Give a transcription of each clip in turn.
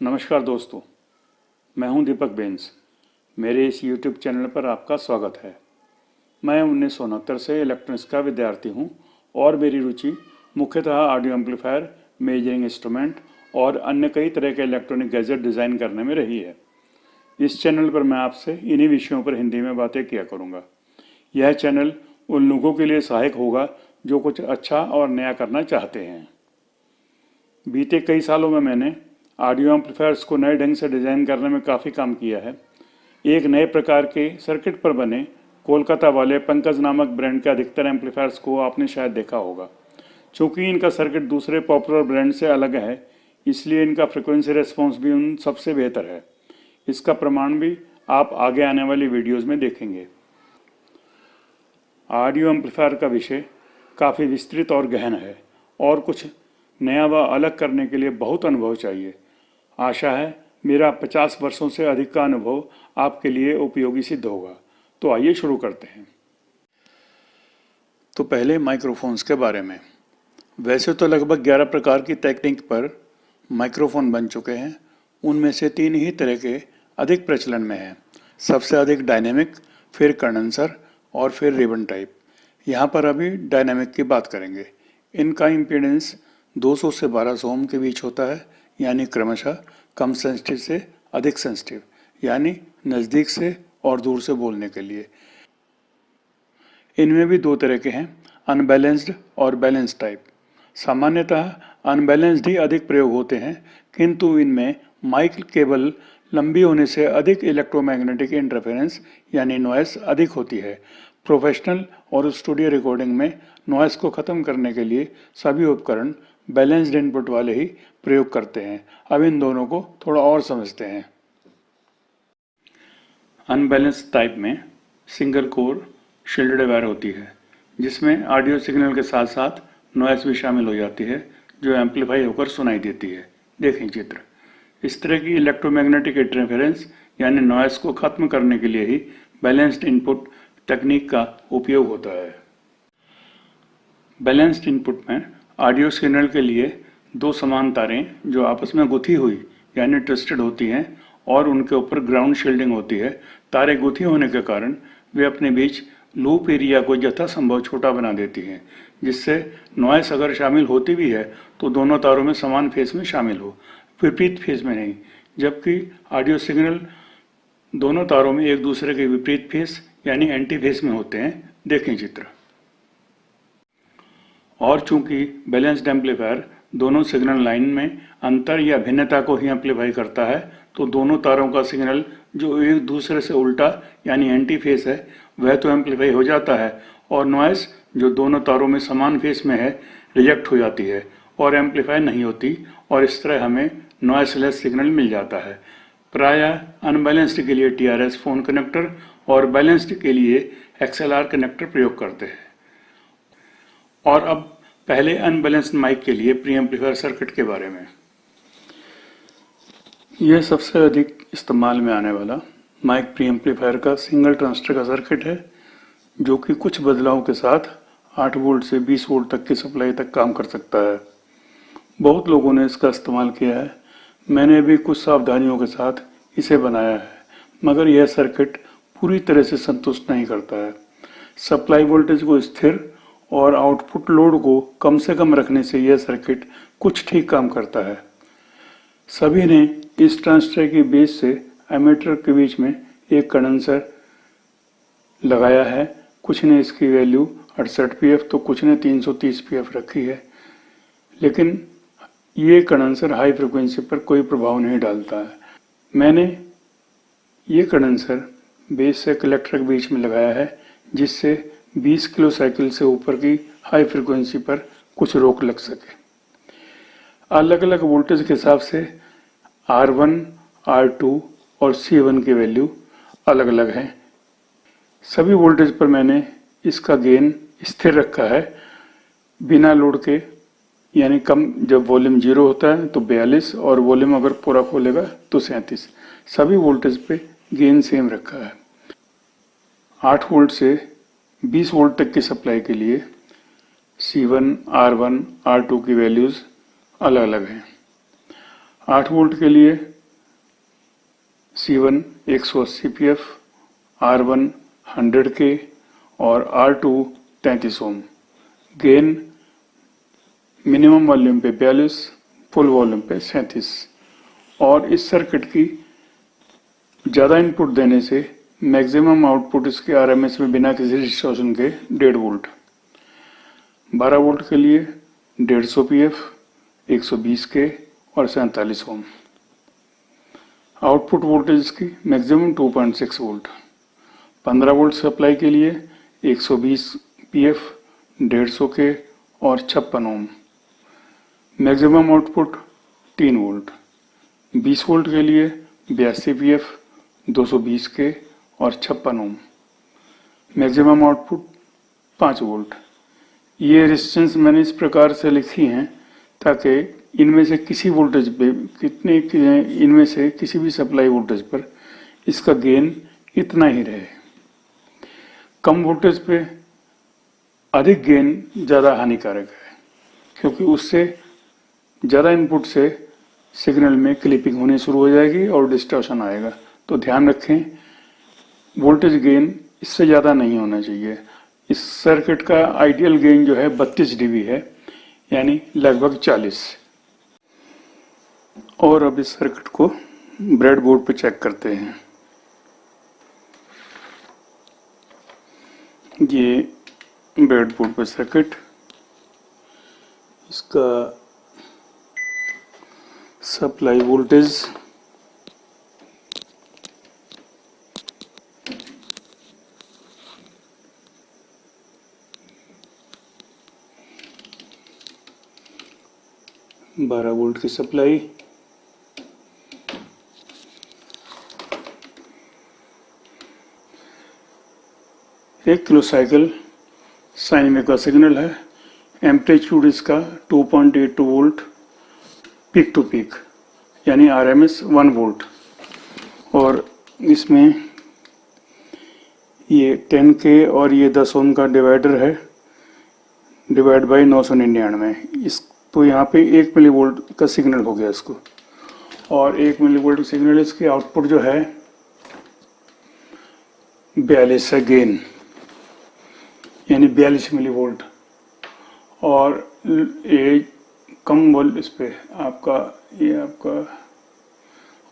नमस्कार दोस्तों, मैं हूं दीपक बेंस। मेरे इस YouTube चैनल पर आपका स्वागत है। मैं 1969 से इलेक्ट्रॉनिक्स का विद्यार्थी हूं और मेरी रुचि मुख्यतः ऑडियो एम्पलीफायर, मेजरिंग इंस्ट्रूमेंट और अन्य कई तरह के इलेक्ट्रॉनिक गैजेट डिज़ाइन करने में रही है। इस चैनल पर मैं आपसे इन्हीं विषयों पर हिंदी में बातें किया करूँगा। यह चैनल उन लोगों के लिए सहायक होगा जो कुछ अच्छा और नया करना चाहते हैं। बीते कई सालों में मैंने ऑडियो एम्पलीफायर्स को नए ढंग से डिज़ाइन करने में काफ़ी काम किया है। एक नए प्रकार के सर्किट पर बने कोलकाता वाले पंकज नामक ब्रांड के अधिकतर एम्पलीफायर्स को आपने शायद देखा होगा। चूँकि इनका सर्किट दूसरे पॉपुलर ब्रांड से अलग है, इसलिए इनका फ्रिक्वेंसी रेस्पॉन्स भी उन सबसे बेहतर है। इसका प्रमाण भी आप आगे आने वाली वीडियोज़ में देखेंगे। ऑडियो एम्पलीफायर का विषय काफ़ी विस्तृत और गहन है और कुछ नया व अलग करने के लिए बहुत अनुभव चाहिए। आशा है मेरा 50 वर्षों से अधिक का अनुभव आपके लिए उपयोगी सिद्ध होगा। तो आइए शुरू करते हैं। तो पहले माइक्रोफोन्स के बारे में। वैसे तो लगभग 11 प्रकार की तकनीक पर माइक्रोफोन बन चुके हैं। उनमें से 3 ही तरह के अधिक प्रचलन में हैं। सबसे अधिक डायनेमिक, फिर कंडेंसर और फिर रिबन टाइप। यहाँ पर अभी डायनेमिक की बात करेंगे। इनका इम्पीडेंस 200 से 1200 ओम के बीच होता है, यानी क्रमशः कम सेंसिटिव से अधिक सेंसिटिव, यानी नज़दीक से और दूर से बोलने के लिए। इनमें भी 2 तरह के हैं, अनबैलेंस्ड और बैलेंस्ड टाइप। सामान्यतः अनबैलेंस्ड ही अधिक प्रयोग होते हैं, किंतु इनमें माइक केबल लंबी होने से अधिक इलेक्ट्रोमैग्नेटिक इंटरफेरेंस यानी नॉइस अधिक होती है। प्रोफेशनल और स्टूडियो रिकॉर्डिंग में नॉइस को ख़त्म करने के लिए सभी उपकरण बैलेंस्ड इनपुट वाले ही प्रयोग करते हैं। अब इन दोनों को थोड़ा और समझते हैं। अनबैलेंस्ड टाइप में सिंगल कोर शील्डेड वायर होती है, जिसमें ऑडियो सिग्नल के साथ साथ नॉइस भी शामिल हो जाती है, जो एम्पलीफाई होकर सुनाई देती है। देखें चित्र। इस तरह की इलेक्ट्रोमैग्नेटिक इंटरफेरेंस यानी नॉइस को खत्म करने के लिए ही बैलेंस्ड इनपुट तकनीक का उपयोग होता है। बैलेंस्ड इनपुट में ऑडियो सिग्नल के लिए 2 समान तारें जो आपस में गुथी हुई यानी ट्विस्टेड होती हैं और उनके ऊपर ग्राउंड शील्डिंग होती है। तारें गुथी होने के कारण वे अपने बीच लूप एरिया को यथासंभव छोटा बना देती हैं, जिससे नॉइस अगर शामिल होती भी है तो दोनों तारों में समान फेस में शामिल हो, विपरीत फेस में नहीं। जबकि ऑडियो सिग्नल दोनों तारों में एक दूसरे के विपरीत फेस यानी एंटी फेस में होते हैं। देखें चित्र। और चूंकि बैलेंस्ड एम्पलीफायर दोनों सिग्नल लाइन में अंतर या भिन्नता को ही एम्पलीफाई करता है, तो दोनों तारों का सिग्नल जो एक दूसरे से उल्टा यानी एंटी फेस है वह तो एम्पलीफाई हो जाता है, और नॉइस जो दोनों तारों में समान फेस में है रिजेक्ट हो जाती है और एम्पलीफाई नहीं होती, और इस तरह हमें नॉइसलेस सिग्नल मिल जाता है। प्रायः अनबैलेंस्ड के लिए TRS फोन कनेक्टर और बैलेंस्ड के लिए XLR कनेक्टर प्रयोग करते हैं। और अब पहले अनबैलेंस्ड माइक के लिए प्री एम्पलीफायर सर्किट के बारे में। यह सबसे अधिक इस्तेमाल में आने वाला माइक प्री एम्पलीफायर का सिंगल ट्रांजिस्टर का सर्किट है, जो कि कुछ बदलाव के साथ 8 वोल्ट से 20 वोल्ट तक की सप्लाई तक काम कर सकता है। बहुत लोगों ने इसका इस्तेमाल किया है। मैंने भी कुछ सावधानियों के साथ इसे बनाया है, मगर यह सर्किट पूरी तरह से संतुष्ट नहीं करता है। सप्लाई वोल्टेज को स्थिर और आउटपुट लोड को कम से कम रखने से यह सर्किट कुछ ठीक काम करता है। सभी ने इस ट्रांजिस्टर की बेस से एमीटर के बीच में एक कंडेंसर लगाया है। कुछ ने इसकी वैल्यू 68 pf तो कुछ ने 330 pf रखी है, लेकिन ये कंडेंसर हाई फ्रिक्वेंसी पर कोई प्रभाव नहीं डालता है। मैंने ये कंडेंसर बेस से कलेक्टर के बीच में लगाया है, जिससे 20 किलो साइकिल से ऊपर की हाई फ्रिक्वेंसी पर कुछ रोक लग सके। अलग अलग वोल्टेज के हिसाब से R1, R2 और C1 की वैल्यू अलग अलग हैं। सभी वोल्टेज पर मैंने इसका गेन स्थिर रखा है, बिना लोड के, यानी कम। जब वॉल्यूम 0 होता है तो 42 और वॉल्यूम अगर पूरा खोलेगा तो 37। सभी वोल्टेज पे गेन सेम रखा है। 8 वोल्ट से 20 वोल्ट तक की सप्लाई के लिए C1, R1, R2 की वैल्यूज़ अलग अलग हैं। 8 वोल्ट के लिए C1 180 pf, R1 100 के और R2 33 ओम। गेन मिनिमम वॉल्यूम पे 42, फुल वॉल्यूम पे 37। और इस सर्किट की ज़्यादा इनपुट देने से मैक्सिमम आउटपुट इसके आरएमएस में बिना किसी डिस्टॉर्शन के 1.5 वोल्ट। 12 वोल्ट के लिए 150 पीएफ, 120 के और 47 ओम। आउटपुट वोल्टेज की मैक्सिमम 2.6 वोल्ट। 15 वोल्ट सप्लाई के लिए 120 पीएफ, 150 के और 56 ohm. Maximum output 3 volt. 20 volt के लिए 82 पीएफ, 220 के और 56 ओम। Maximum output 5 volt. ये रेजिस्टेंस मैंने इस प्रकार से लिखी हैं ताकि इनमें से किसी वोल्टेज पे इनमें से किसी भी सप्लाई वोल्टेज पर इसका गेन इतना ही रहे। कम वोल्टेज पे अधिक गेन ज़्यादा हानिकारक है, क्योंकि उससे ज़्यादा इनपुट से सिग्नल में क्लिपिंग होनी शुरू हो जाएगी और डिस्टॉर्शन आएगा। तो ध्यान रखें, वोल्टेज गेन इससे ज़्यादा नहीं होना चाहिए। इस सर्किट का आइडियल गेन जो है 32 डीबी है, यानी लगभग 40। और अब इस सर्किट को ब्रेडबोर्ड पे चेक करते हैं। ये ब्रेडबोर्ड पे सर्किट, इसका सप्लाई वोल्टेज बारह वोल्ट की सप्लाई, एक किलो साइकिल साइन वेव का सिग्नल है। एम्पलीट्यूड इसका 2.82 वोल्ट पीक टू पीक, यानी आरएमएस 1 वोल्ट। और इसमें ये 10 के और ये 10 ओम का डिवाइडर है, डिवाइड बाई 999। इस तो यहाँ पे 1 मिली वोल्ट का सिग्नल हो गया इसको। और 1 मिली वोल्ट सिग्नल, इसकी आउटपुट जो है 42 है गेन, यानी 42 मिली वोल्ट। और ये कम वोल्ट इस पे आपका ये आपका,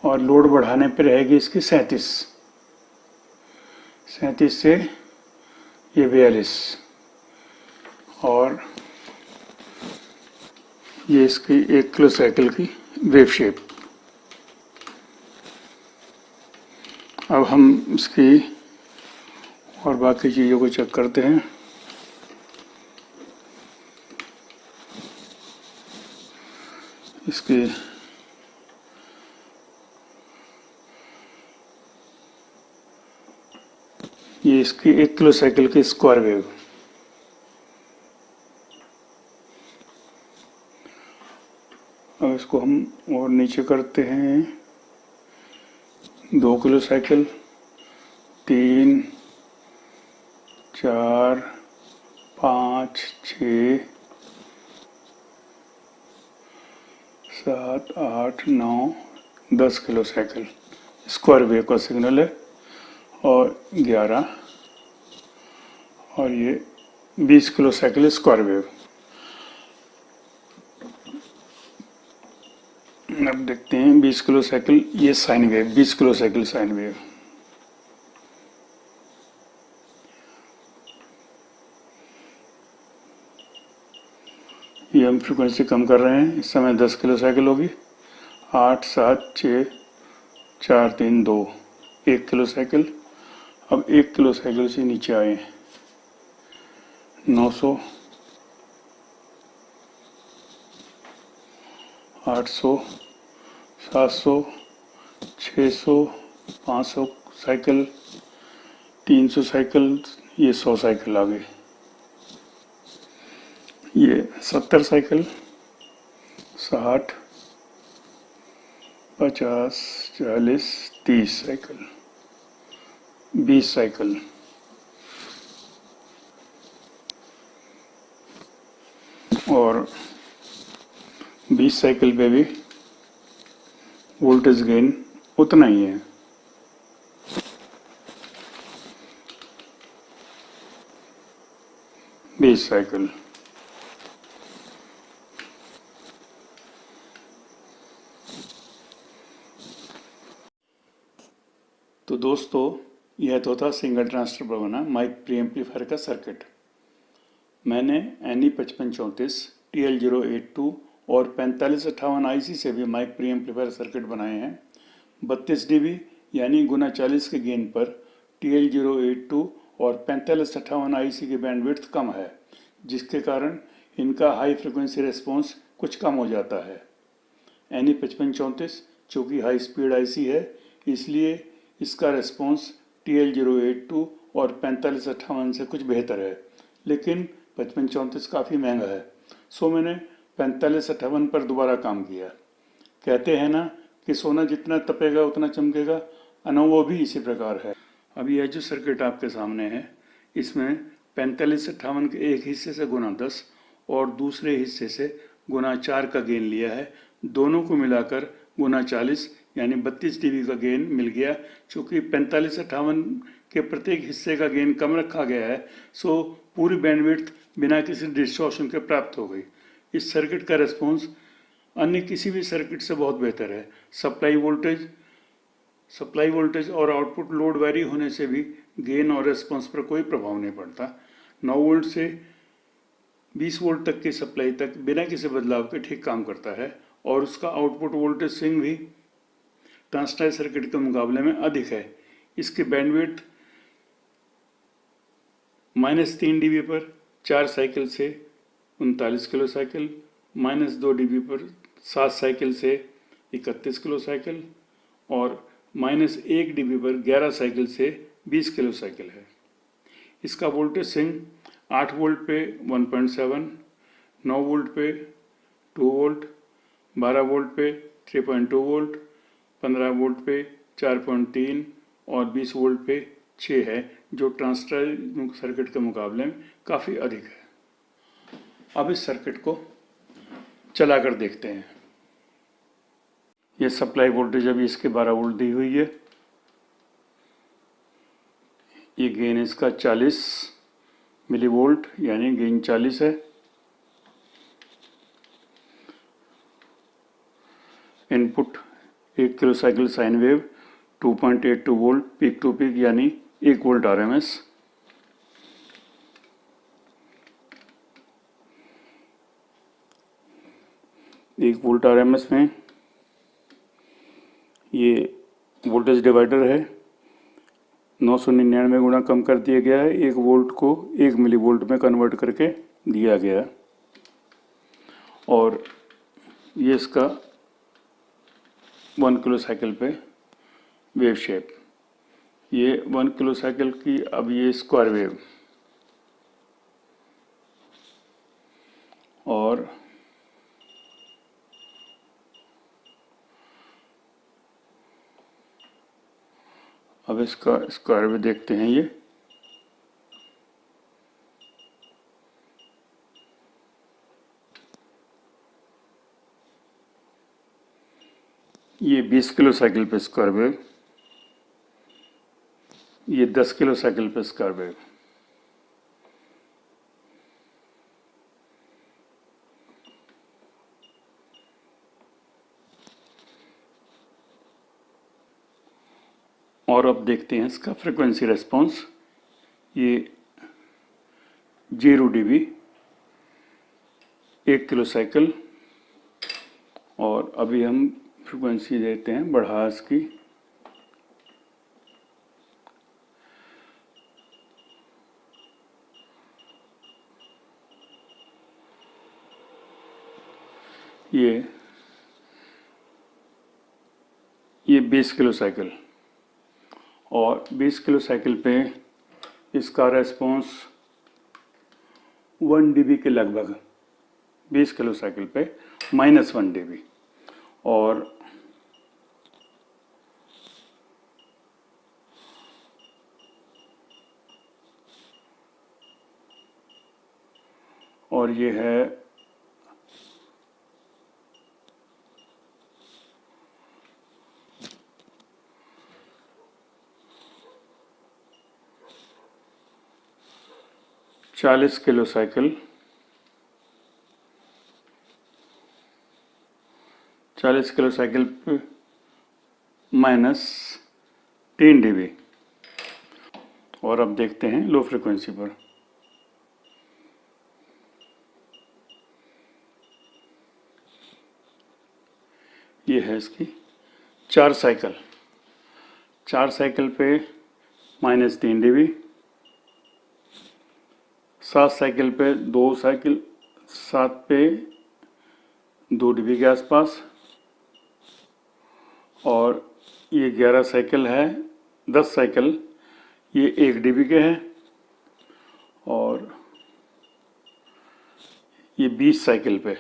और लोड बढ़ाने पे रहेगी इसकी 37 से ये 42। और ये इसकी 1 किलो साइकिल की वेव शेप। अब हम इसकी और बाकी चीज़ों को चेक करते हैं। इसकी ये इसकी 1 किलो साइकिल की स्क्वायर वेव। अब इसको हम और नीचे करते हैं। 2 kilo cycle, 3, 4, 5, 6, 7, 8, 9, 10 kilo cycle square wave का सिग्नल है। और 11 और ये 20 किलो साइकिल स्क्वायर वेव। अब देखते हैं 20 किलो साइकिल, ये sine wave, 20 kilo cycle sine wave. ये हम फ्रीक्वेंसी कम कर रहे हैं। इस समय 10 किलो साइकिल होगी। 8, 7, 6, 4, 3, 2, 1 किलो साइकिल। अब 1 किलो साइकिल से नीचे आए, 900, 800, 700, 600, 500 साइकिल, 300 साइकिल, ये 100 साइकिल आ गई। ये 70 साइकिल, 60, 50, 40, 30 साइकिल, 20 साइकिल। और 20 साइकिल पे भी वोल्टेज गेन उतना ही है। Base cycle. तो दोस्तों, यह तो था सिंगल ट्रांजिस्टर पर बना माइक प्री एम्पलीफायर का सर्किट। मैंने एनी 5534, TL082 और 4558 IC से भी माइक प्री एम्पलीफायर सर्किट बनाए हैं। 32 dB यानी गुना 40 के गेन पर TL082 और 4558 IC की बैंडविड्थ कम है, जिसके कारण इनका हाई फ्रिक्वेंसी रेस्पॉन्स कुछ कम हो जाता है। एनी 5534 चूँकि हाई स्पीड IC है, इसलिए इसका रेस्पॉन्स TL082 और 4558 से कुछ बेहतर है, लेकिन 5534 काफ़ी महंगा है, सो मैंने 4558 पर दोबारा काम किया। कहते हैं ना कि सोना जितना तपेगा उतना चमकेगा, अनुभव भी इसी प्रकार है। अब यह जो सर्किट आपके सामने है, इसमें 4558 के एक हिस्से से गुना 10 और दूसरे हिस्से से गुना 4 का गेन लिया है। दोनों को मिलाकर गुना 40 यानी 32 dB का गेन मिल गया। चूँकि 4558 के प्रत्येक हिस्से का गेन कम रखा गया है, सो पूरी बैंडविड्थ बिना किसी डिस्टॉर्शन के प्राप्त हो गई। इस सर्किट का रेस्पॉन्स अन्य किसी भी सर्किट से बहुत बेहतर है। सप्लाई वोल्टेज और आउटपुट लोड वैरी होने से भी गेन और रेस्पॉन्स पर कोई प्रभाव नहीं पड़ता। 9 वोल्ट से 20 वोल्ट तक की सप्लाई तक बिना किसी बदलाव के ठीक काम करता है, और उसका आउटपुट वोल्टेज स्विंग भी ट्रांजिस्टर सर्किट के मुकाबले में अधिक है। इसकी बैंडविड्थ -3 dB पर 4 साइकिल से 39 किलो साइकिल, -2 dB पर 7 साइकिल से 31 किलो साइकिल और -1 dB पर 11 साइकिल से 20 किलो साइकिल है। इसका वोल्टेज स्विंग 8 वोल्ट पे 1.7, 9 वोल्ट पे 2 वोल्ट, 12 वोल्ट पे 3.2 वोल्ट, 15 वोल्ट पे 4.3 और 20 वोल्ट पे 6 है, जो ट्रांजिस्टर सर्किट के मुकाबले में काफ़ी अधिक है। अब इस सर्किट को चलाकर देखते हैं। यह सप्लाई वोल्टेज अभी इसके 12 वोल्ट दी हुई है। ये गेन इसका 40 मिलीवोल्ट यानी गेन 40 है। Input 1 kilo cycle sine wave 2.82 volt peak to peak यानी 1 वोल्ट RMS। एक वोल्ट RMS में ये वोल्टेज डिवाइडर है। 999 गुना कम कर दिया गया है। 1 वोल्ट को 1 मिली वोल्ट में कन्वर्ट करके दिया गया। और ये इसका 1 किलो साइकिल पे वेव शेप। ये 1 किलो साइकिल की अब ये स्क्वायर वेव, और अब इसका स्क्वायर वेव देखते हैं। ये 20 किलो साइकिल पे स्क्वायर वेव, ये 10 किलो साइकिल पे स्क्वायर वेव। और अब देखते हैं इसका फ्रीक्वेंसी रेस्पॉन्स। ये 0 dB 1 किलो साइकिल, और अभी हम फ्रीक्वेंसी देते हैं बढ़ा इसकी। ये 20 किलो साइकिल, और 20 किलो साइकिल पे इसका रेस्पॉन्स 1 dB के लगभग, 20 किलो साइकिल पे -1 dB। और ये है 40 किलो साइकिल 40 किलो साइकिल पे माइनस 3 dB। और अब देखते हैं लो फ्रिक्वेंसी पर। ये है इसकी 4 साइकिल पे माइनस 3 dB, 7 साइकिल पे 7 पे 2 dB के आसपास, और ये 11 साइकिल है, 10 साइकिल ये 1 dB के हैं, और ये 20 साइकिल पे।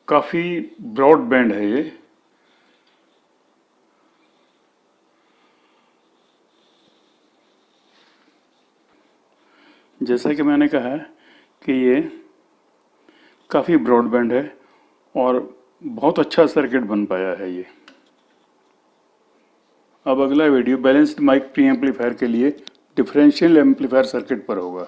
काफ़ी ब्रॉड बैंड है ये। जैसा कि मैंने कहा है कि ये काफ़ी ब्रॉड बैंड है और बहुत अच्छा सर्किट बन पाया है ये। अब अगला video balanced mic preamplifier के लिए डिफरेंशियल एम्पलीफायर सर्किट पर होगा।